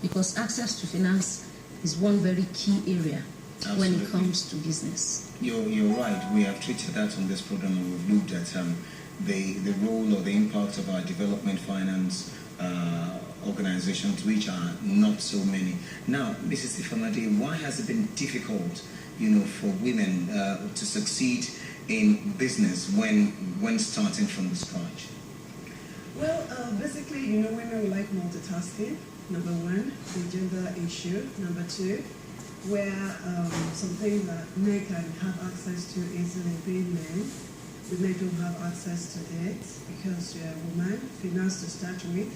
because access to finance is one very key area. Absolutely. When it comes to business. You're right. We have treated that on this program, and we've looked at the role or the impact of our development finance organizations, which are not so many. Now, Mrs. Ifemade, why has it been difficult, for women to succeed in business when starting from the scratch? Well, basically, women like multitasking. Number one, the gender issue. Number two, where something that men can have access to easily being men. Women don't have access to it because you're a woman, finance to start with,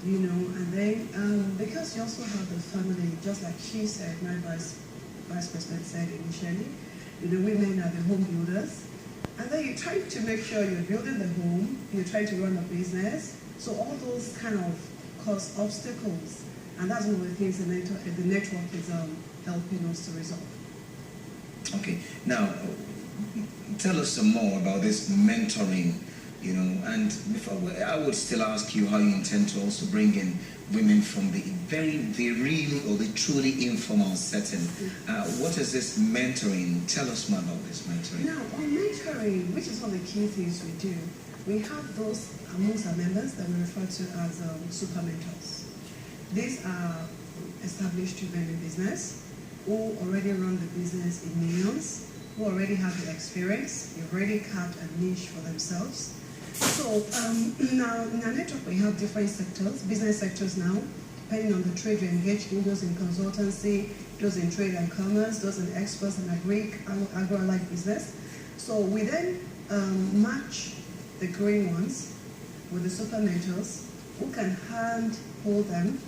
and then because you also have the family, just like she said, my vice president said initially, women are the home builders, and then you try to make sure you're building the home, you're trying to run a business, so all those kind of cause obstacles, and that's one of the things the network is helping us to resolve. Okay, now tell us some more about this mentoring, and before I would still ask you how you intend to also bring in women from the really or the truly informal setting. What is this mentoring? Tell us more about this mentoring. Now, on mentoring, which is one of the key things we do, we have those amongst our members that we refer to as super mentors. These are established women in business who already run the business in millions, who already have the experience, they've already carved a niche for themselves. So now in our network we have different sectors, business sectors now, depending on the trade you're engaged in, those in consultancy, those in trade and commerce, those in exports and agro-allied business. So we then match the green ones with the super mentors who can hold them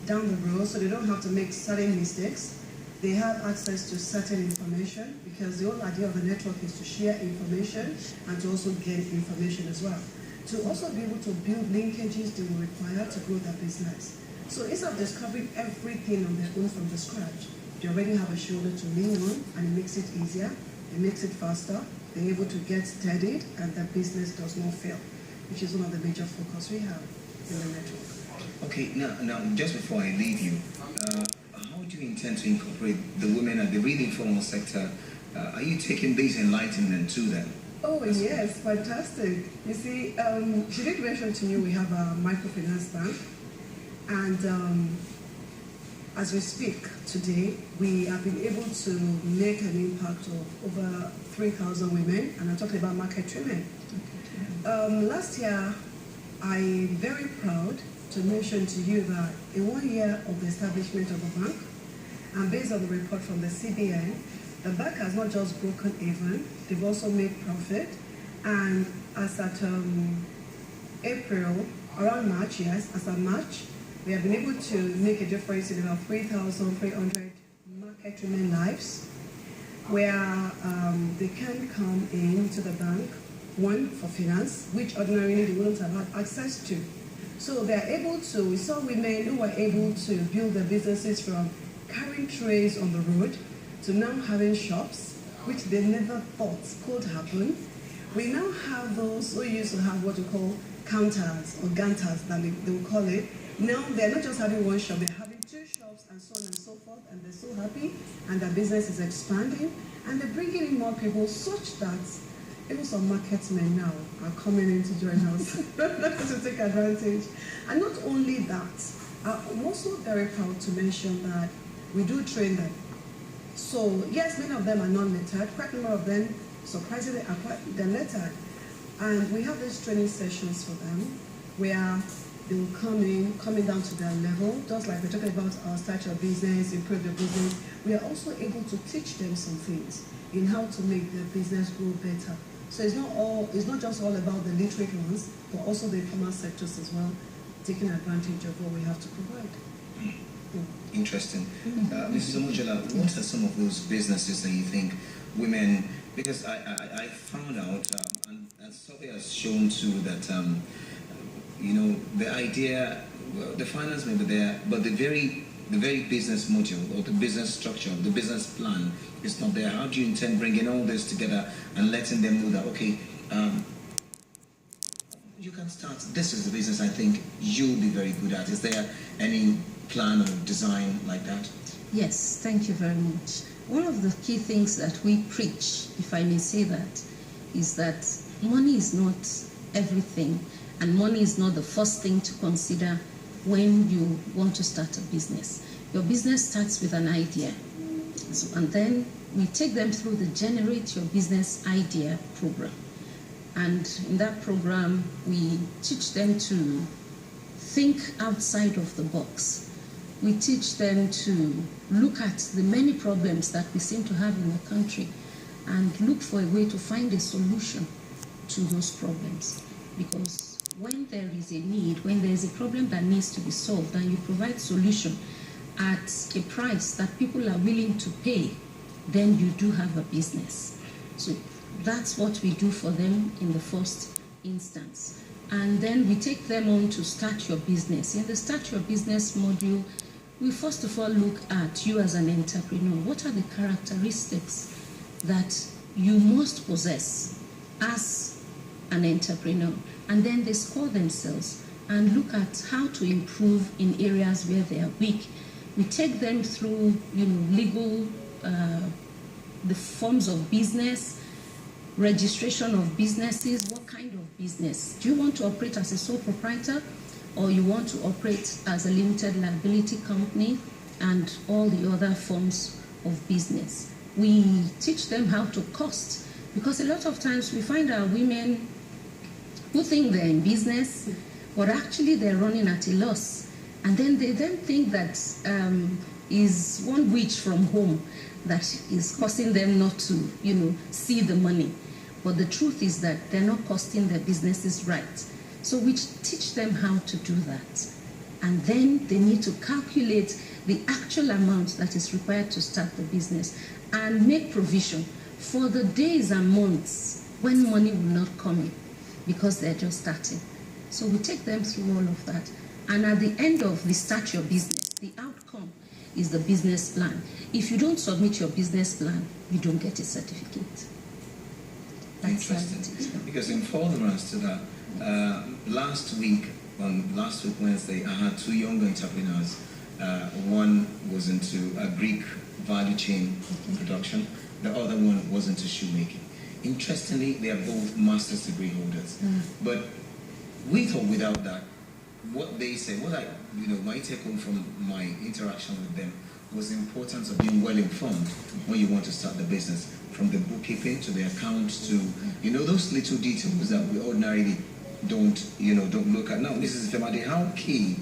down the road so they don't have to make certain mistakes. They have access to certain information because the whole idea of the network is to share information and to also gain information as well. To also be able to build linkages they will require to grow their business. So instead of discovering everything on their own from the scratch, they already have a shoulder to lean on, and it makes it easier, it makes it faster, they're able to get steadied, and their business does not fail, which is one of the major focus we have in the network. Okay, now just before I leave you, how do you intend to incorporate the women at the really informal sector? Are you taking this enlightenment to them? Oh, yes, fantastic. You see, she did mention to me we have a microfinance bank, and as we speak today, we have been able to make an impact of over 3,000 women, and I'm talking about market women. Last year, I'm very proud to mention to you that in 1 year of the establishment of the bank, and based on the report from the CBN, the bank has not just broken even, they've also made profit. And as at April, around March, yes, as at March, we have been able to make a difference in about 3,300 market women lives, where they can come into the bank, one, for finance, which ordinarily they wouldn't have had access to. So they are able to, we saw women who were able to build their businesses from carrying trays on the road to now having shops, which they never thought could happen. We now have those who used to have what we call counters or ganters, that they will call it. Now they're not just having one shop, they're having 2 shops and so on and so forth, and they're so happy, and their business is expanding, and they're bringing in more people such that even some market men now are coming in to join us to take advantage. And not only that, I'm also very proud to mention that we do train them. So yes, many of them are non-lettered. Quite a number of them, surprisingly, they're lettered. And we have these training sessions for them where they will coming down to their level, just like we're talking about our start your business, improve the business. We are also able to teach them some things in how to make their business grow better. So it's not just all about the literate ones, but also the informal sectors as well, taking advantage of what we have to provide. Interesting. Mrs. Omojola, what are some of those businesses that you think women, because I found out, and survey has shown too that, the idea, well, the finance may be there, but the very business module or the business structure, the business plan is not there. How do you intend bringing all this together and letting them know that, okay, you can start, this is the business I think you'll be very good at. Is there any plan or design like that? Yes, thank you very much. One of the key things that we preach, if I may say that, is that money is not everything, and money is not the first thing to consider when you want to start a business. Your business starts with an idea, and then we take them through the Generate Your Business Idea program. And in that program, we teach them to think outside of the box. We teach them to look at the many problems that we seem to have in the country and look for a way to find a solution to those problems. Because when there is a need, when there is a problem that needs to be solved, and you provide solution at a price that people are willing to pay, then you do have a business. So that's what we do for them in the first instance. And then we take them on to start your business. In the Start Your Business module, we first of all look at you as an entrepreneur. What are the characteristics that you must possess as an entrepreneur? And then they score themselves and look at how to improve in areas where they are weak. We take them through, legal, the forms of business, registration of businesses. What kind of business? Do you want to operate as a sole proprietor, or you want to operate as a limited liability company, and all the other forms of business? We teach them how to cost, because a lot of times we find our women who think they're in business, but actually they're running at a loss. And then they think that is one witch from home that is causing them not to, see the money. But the truth is that they're not costing their businesses right. So we teach them how to do that. And then they need to calculate the actual amount that is required to start the business and make provision for the days and months when money will not come in because they're just starting. So we take them through all of that. And at the end of the Start Your Business, the outcome is the business plan. If you don't submit your business plan, you don't get a certificate. That's interesting. Because in furtherance to that, last week Wednesday, I had two young entrepreneurs. One was into a Greek value chain production. The other one was into shoemaking. Interestingly, they are both master's degree holders. But with or without that, what they said, my take home from my interaction with them was the importance of being well informed when you want to start the business, from the bookkeeping to the accounts to, those little details that we ordinarily don't look at. Now, Mrs. Ifemade, how key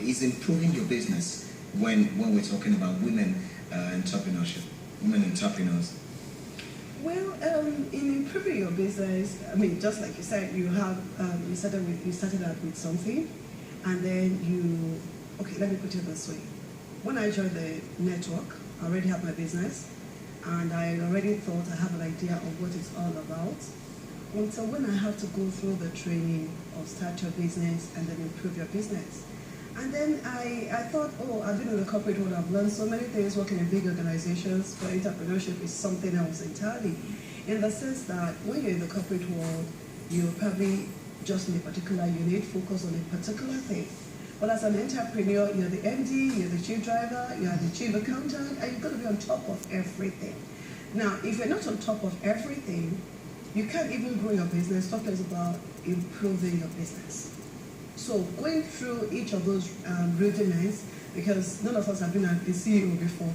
is improving your business when we're talking about women entrepreneurship, women entrepreneurs? Well, in improving your business, just like you said, you started out with something, and then let me put it this way. When I joined the network, I already have my business, and I already thought I have an idea of what it's all about. And so when I have to go through the training of Start Your Business and then Improve Your Business, and then I thought, I've been in the corporate world, I've learned so many things working in big organizations, but entrepreneurship is something else entirely. In the sense that when you're in the corporate world, you're probably just in a particular unit, focus on a particular thing. But as an entrepreneur, you're the MD, you're the chief driver, you're the chief accountant, and you've got to be on top of everything. Now, if you're not on top of everything, you can't even grow your business. Talk less about improving your business. So going through each of those rudiments, because none of us have been a CEO before,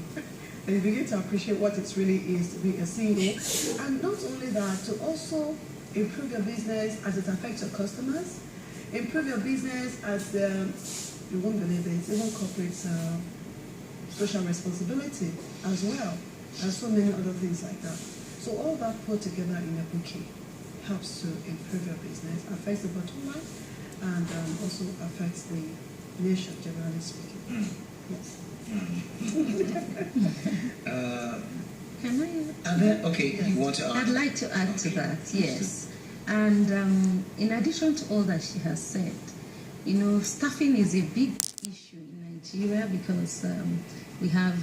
and you begin to appreciate what it really is to be a CEO. And not only that, to also improve your business as it affects your customers, improve your business as, you won't believe it, even corporate social responsibility as well, and so many other things like that. So all that put together in a bouquet helps to improve your business, affects the bottom line, and also affects the nation, generally speaking. Yes. Can I? Okay, you want to add? I'd like to add to that, yes. And in addition to all that she has said, staffing is a big issue in Nigeria because we have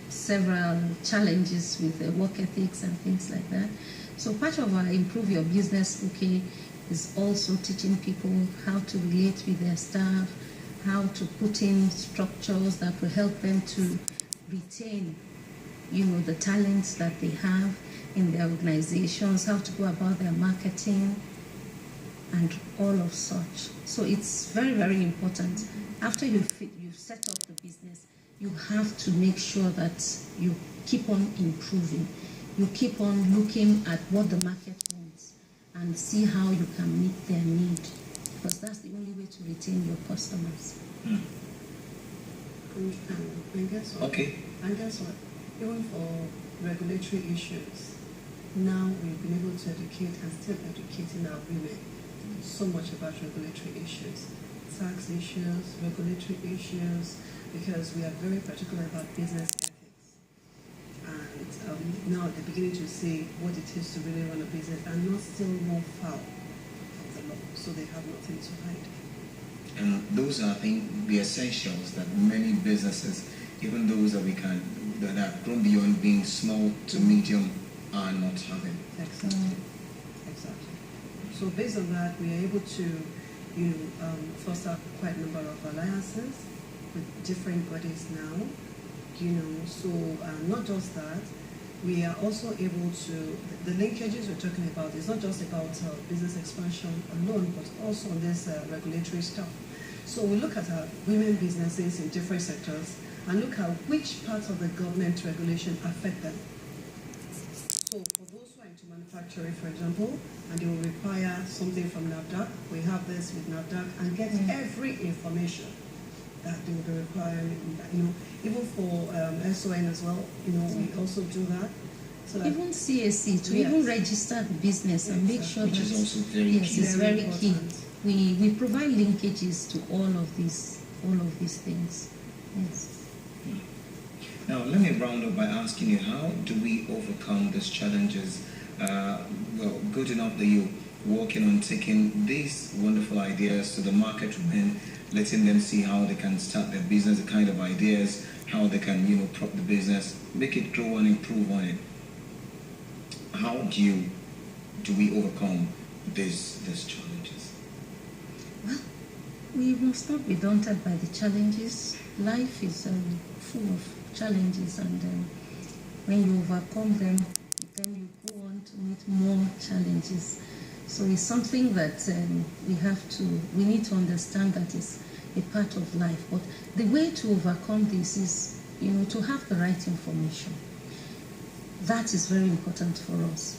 several challenges with work ethics and things like that. So part of our Improve Your Business is also teaching people how to relate with their staff, how to put in structures that will help them to retain, the talents that they have in their organizations, how to go about their marketing, and all of such. So it's very, very important. After you've set up the business, you have to make sure that you keep on improving. You keep on looking at what the market wants and see how you can meet their need, because that's the only way to retain your customers. And guess what? Okay. And guess what? Even for regulatory issues, now we've been able to educate and still educating our women so much about regulatory issues, tax issues, regulatory issues, because we are very particular about business ethics. And now they're beginning to see what it is to really run a business and not still more foul of the law, so they have nothing to hide. And those are, I think, the essentials that many businesses, even those that have grown beyond being small to medium, are not having. Exactly. Exactly. So based on that, we are able to, foster quite a number of alliances with different bodies now. So not just that, we are also able to, the linkages we're talking about is not just about business expansion alone, but also on this regulatory stuff. So we look at our women businesses in different sectors and look at which parts of the government regulation affect them. So for those who are into manufacturing, for example, and they will require something from NAFDAC, we have this with NAFDAC and get every information that they will be requiring, even for SON as well, we also do that. So that even CAC, to even register the business and make sure which that is also very key. it's very key. important. We provide linkages to all of these things. Yes. Now, let me round up by asking you, how do we overcome these challenges? Good enough that you're working on taking these wonderful ideas to the market women, letting them see how they can start their business, the kind of ideas, how they can, prop the business, make it grow and improve on it. How do we overcome these challenges? Well, we must not be daunted by the challenges. Life is full of challenges, and when you overcome them, then you go on to meet more challenges. So it's something that we need to understand that is a part of life. But the way to overcome this is, to have the right information. That is very important for us.